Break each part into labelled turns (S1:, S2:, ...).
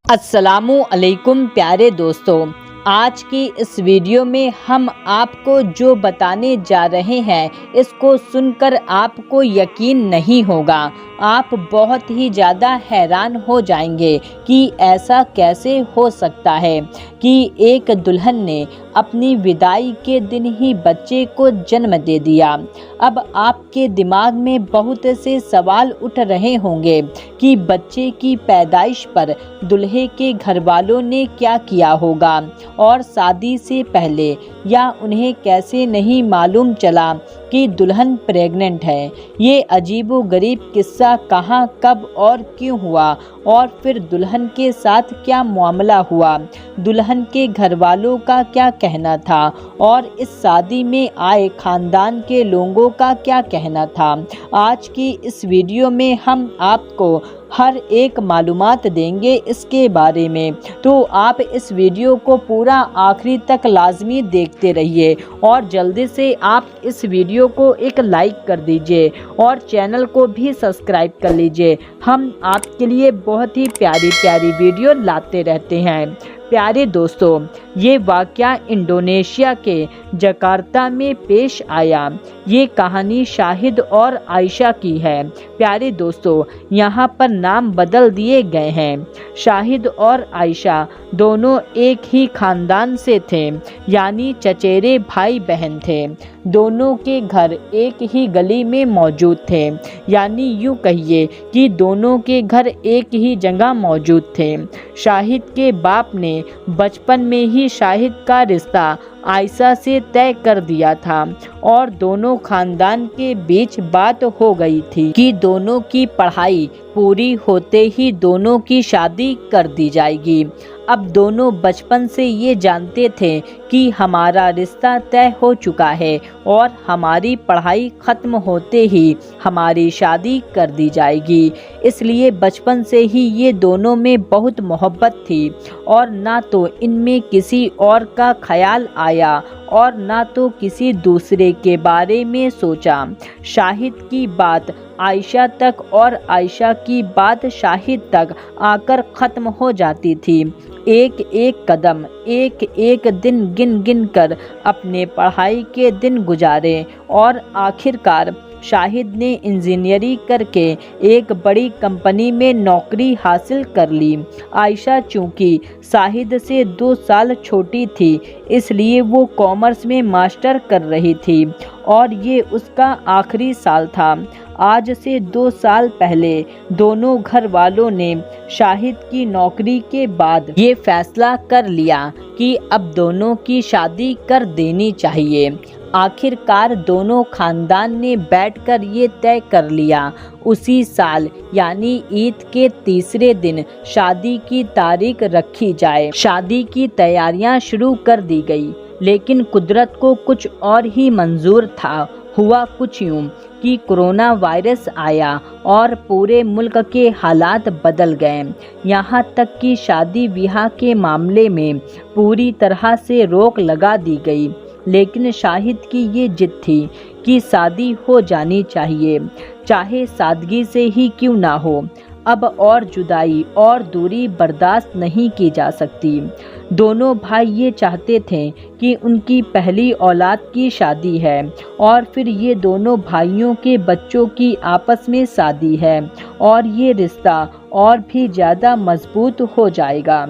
S1: अस्सलामु अलैकुम प्यारे दोस्तों, आज की इस वीडियो में हम आपको जो बताने जा रहे हैं इसको सुनकर आपको यकीन नहीं होगा। आप बहुत ही ज़्यादा हैरान हो जाएंगे कि ऐसा कैसे हो सकता है कि एक दुल्हन ने अपनी विदाई के दिन ही बच्चे को जन्म दे दिया। अब आपके दिमाग में बहुत से सवाल उठ रहे होंगे कि बच्चे की पैदाइश पर दुल्हे के घर वालों ने क्या किया होगा और शादी से पहले या उन्हें कैसे नहीं मालूम चला कि दुल्हन प्रेग्नेंट है। ये अजीबोगरीब किस्सा कहाँ, कब और क्यों हुआ और फिर दुल्हन के साथ क्या मामला हुआ, दुल्हन के घर वालों का क्या कहना था और इस शादी में आए खानदान के लोगों का क्या कहना था। आज की इस वीडियो में हम आपको हर एक मालूमात देंगे इसके बारे में, तो आप इस वीडियो को पूरा आखिरी तक लाजमी देखते रहिए और जल्दी से आप इस वीडियो को एक लाइक कर दीजिए और चैनल को भी सब्सक्राइब कर लीजिए। हम आपके लिए बहुत ही प्यारी प्यारी वीडियो लाते रहते हैं। प्यारे दोस्तों, ये वाक़या इंडोनेशिया के जकार्ता में पेश आया। ये कहानी शाहिद और आयशा की है। प्यारे दोस्तों, यहाँ पर नाम बदल दिए गए हैं। शाहिद और आयशा दोनों एक ही खानदान से थे, यानी चचेरे भाई बहन थे। दोनों के घर एक ही गली में मौजूद थे, यानी यूँ कहिए कि दोनों के घर एक ही जगह मौजूद थे। शाहिद के बाप ने बचपन में ही शाहिद का रिश्ता आयशा से तय कर दिया था और दोनों खानदान के बीच बात हो गई थी कि दोनों की पढ़ाई पूरी होते ही दोनों की शादी कर दी जाएगी। अब दोनों बचपन से ये जानते थे कि हमारा रिश्ता तय हो चुका है और हमारी पढ़ाई ख़त्म होते ही हमारी शादी कर दी जाएगी। इसलिए बचपन से ही ये दोनों में बहुत मोहब्बत थी और ना तो इनमें किसी और का ख्याल आया और ना तो किसी दूसरे के बारे में सोचा। शाहिद की बात आयशा तक और आयशा की बात शाहिद तक आकर ख़त्म हो जाती थी। एक एक कदम, एक एक दिन गिन गिन कर अपने पढ़ाई के दिन गुजारे और आखिरकार शाहिद ने इंजीनियरिंग करके एक बड़ी कंपनी में नौकरी हासिल कर ली। आयशा चूँकि शाहिद से 2 साल छोटी थी, इसलिए वो कॉमर्स में मास्टर कर रही थी और ये उसका आखिरी साल था। आज से 2 साल पहले दोनों घर वालों ने शाहिद की नौकरी के बाद ये फैसला कर लिया कि अब दोनों की शादी कर देनी चाहिए। आखिरकार दोनों खानदान ने बैठकर ये तय कर लिया उसी साल यानी ईद के तीसरे दिन शादी की तारीख रखी जाए। शादी की तैयारियां शुरू कर दी गई, लेकिन कुदरत को कुछ और ही मंजूर था। हुआ कुछ यूँ कि कोरोना वायरस आया और पूरे मुल्क के हालात बदल गए। यहाँ तक कि शादी ब्याह के मामले में पूरी तरह से रोक लगा दी गई। लेकिन शाहिद की ये जिद थी कि शादी हो जानी चाहिए, चाहे सादगी से ही क्यों ना हो। अब और जुदाई और दूरी बर्दाश्त नहीं की जा सकती। दोनों भाई ये चाहते थे कि उनकी पहली औलाद की शादी है और फिर ये दोनों भाइयों के बच्चों की आपस में शादी है और ये रिश्ता और भी ज़्यादा मजबूत हो जाएगा।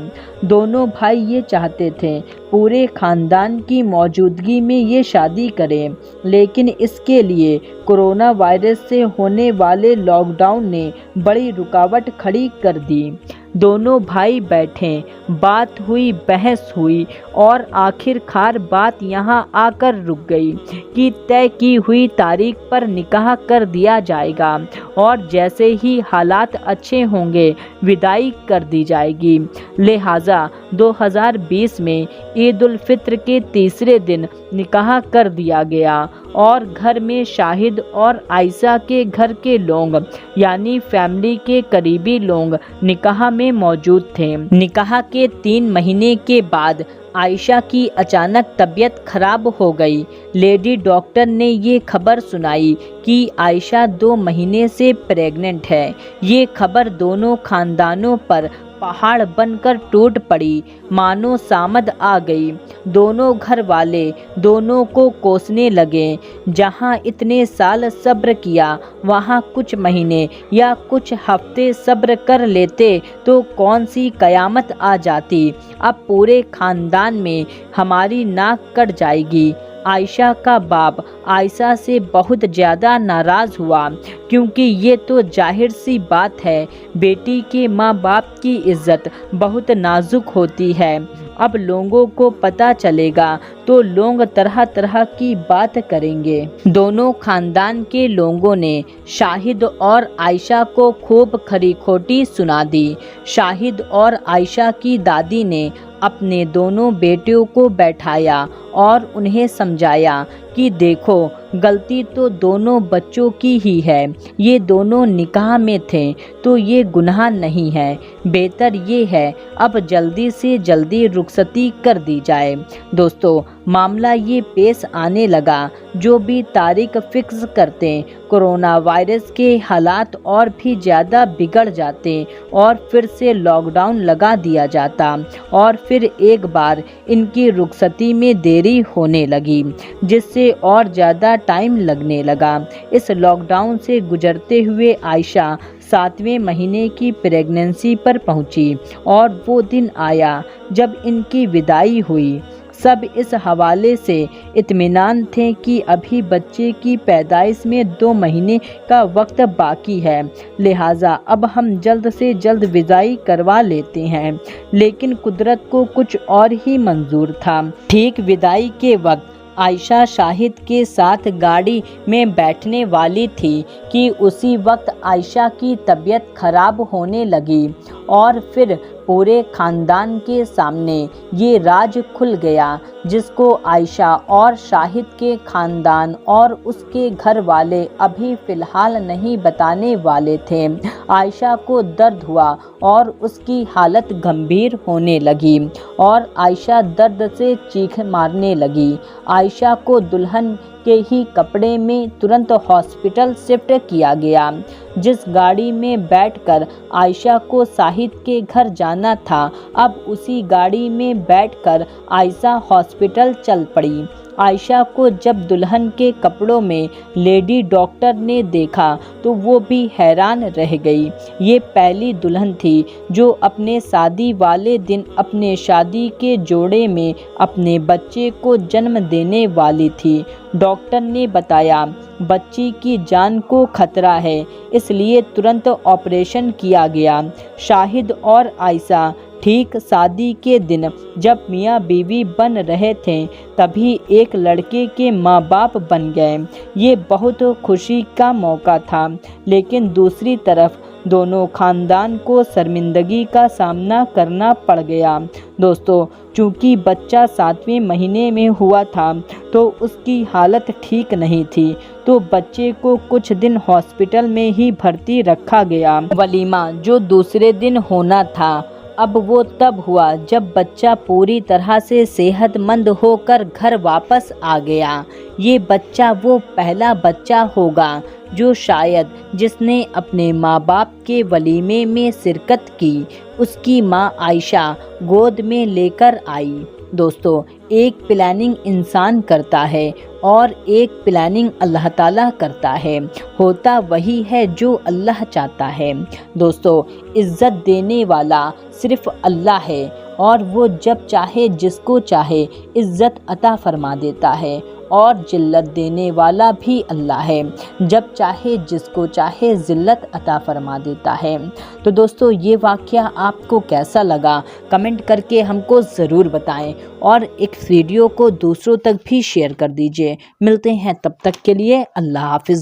S1: दोनों भाई ये चाहते थे पूरे खानदान की मौजूदगी में ये शादी करें, लेकिन इसके लिए कोरोना वायरस से होने वाले लॉकडाउन ने बड़ी रुकावट खड़ी कर दी। दोनों भाई बैठे, बात हुई, बहस हुई और आखिरकार बात यहाँ आकर रुक गई कि तय की हुई तारीख पर निकाह कर दिया जाएगा और जैसे ही हालात अच्छे होंगे विदाई कर दी जाएगी। लिहाजा 2020 में ईद उल फित्र के तीसरे दिन निकाह कर दिया गया और घर में शाहिद और आयशा के घर के लोग यानी फैमिली के करीबी लोग निकाह में मौजूद थे। निकाह के 3 महीने के बाद आयशा की अचानक तबीयत खराब हो गई। लेडी डॉक्टर ने ये खबर सुनाई कि आयशा 2 महीने से प्रेग्नेंट है। ये खबर दोनों खानदानों पर पहाड़ बनकर टूट पड़ी। मानो सामद आ गई। दोनों घर वाले दोनों को कोसने लगे। जहां इतने साल सब्र किया, वहां कुछ महीने या कुछ हफ्ते सब्र कर लेते तो कौन सी कयामत आ जाती। अब पूरे खानदान में हमारी नाक कट जाएगी। आयशा का बाप आयशा से बहुत ज़्यादा नाराज़ हुआ, क्योंकि ये तो जाहिर सी बात है, बेटी के माँ बाप की इज्जत बहुत नाजुक होती है। अब लोगों को पता चलेगा तो लोग तरह तरह की बात करेंगे। दोनों खानदान के लोगों ने शाहिद और आयशा को खूब खरी खोटी सुना दी। शाहिद और आयशा की दादी ने अपने दोनों बेटियों को बैठाया और उन्हें समझाया कि देखो, गलती तो दोनों बच्चों की ही है। ये दोनों निकाह में थे तो ये गुनाह नहीं है। बेहतर ये है अब जल्दी से जल्दी रुखसती कर दी जाए। दोस्तों, मामला ये पेश आने लगा, जो भी तारीख फिक्स करते कोरोना वायरस के हालात और भी ज़्यादा बिगड़ जाते और फिर से लॉकडाउन लगा दिया जाता और फिर एक बार इनकी रुखसती में देरी होने लगी, जिससे और ज़्यादा टाइम लगने लगा। इस लॉकडाउन से गुजरते हुए आयशा 7वें महीने की प्रेगनेंसी पर पहुंची और वो दिन आया जब इनकी विदाई हुई। सब इस हवाले से इत्मीनान थे कि अभी बच्चे की पैदाइश में 2 महीने का वक्त बाकी है, लिहाजा अब हम जल्द से जल्द विदाई करवा लेते हैं। लेकिन कुदरत को कुछ और ही मंजूर था। ठीक विदाई के वक्त आयशा शाहिद के साथ गाड़ी में बैठने वाली थी कि उसी वक्त आयशा की तबीयत खराब होने लगी और फिर पूरे खानदान के सामने ये राज खुल गया, जिसको आयशा और शाहिद के खानदान और उसके घर वाले अभी फ़िलहाल नहीं बताने वाले थे। आयशा को दर्द हुआ और उसकी हालत गंभीर होने लगी और आयशा दर्द से चीख मारने लगी। आयशा को दुल्हन के ही कपड़े में तुरंत हॉस्पिटल शिफ्ट किया गया। जिस गाड़ी में बैठकर आयशा को शाहिद के घर जाना था, अब उसी गाड़ी में बैठकर आयशा हॉस्पिटल चल पड़ी। आयशा को जब दुल्हन के कपड़ों में लेडी डॉक्टर ने देखा तो वो भी हैरान रह गई। ये पहली दुल्हन थी जो अपने शादी वाले दिन अपने शादी के जोड़े में अपने बच्चे को जन्म देने वाली थी। डॉक्टर ने बताया बच्ची की जान को खतरा है, इसलिए तुरंत ऑपरेशन किया गया। शाहिद और आयशा ठीक शादी के दिन जब मियाँ बीवी बन रहे थे, तभी एक लड़के के माँ बाप बन गए। ये बहुत खुशी का मौका था, लेकिन दूसरी तरफ दोनों खानदान को शर्मिंदगी का सामना करना पड़ गया। दोस्तों, चूँकि बच्चा 7वें महीने में हुआ था तो उसकी हालत ठीक नहीं थी, तो बच्चे को कुछ दिन हॉस्पिटल में ही भर्ती रखा गया। वलीमा जो दूसरे दिन होना था, अब वो तब हुआ जब बच्चा पूरी तरह से सेहतमंद होकर घर वापस आ गया। ये बच्चा वो पहला बच्चा होगा जो शायद जिसने अपने माँ बाप के वलीमे में शिरकत की, उसकी माँ आयशा गोद में लेकर आई। दोस्तों, एक प्लानिंग इंसान करता है और एक प्लानिंग अल्लाह ताला करता है। होता वही है जो अल्लाह चाहता है। दोस्तों, इज़्ज़त देने वाला सिर्फ़ अल्लाह है और वो जब चाहे जिसको चाहे इज़्ज़त अता फरमा देता है, और जिल्लत देने वाला भी अल्लाह है, जब चाहे जिसको चाहे ज़िल्लत अता फरमा देता है। तो दोस्तों, ये वाक़या आपको कैसा लगा कमेंट करके हमको ज़रूर बताएं और इस वीडियो को दूसरों तक भी शेयर कर दीजिए। मिलते हैं तब तक के लिए, अल्लाह हाफ़िज़।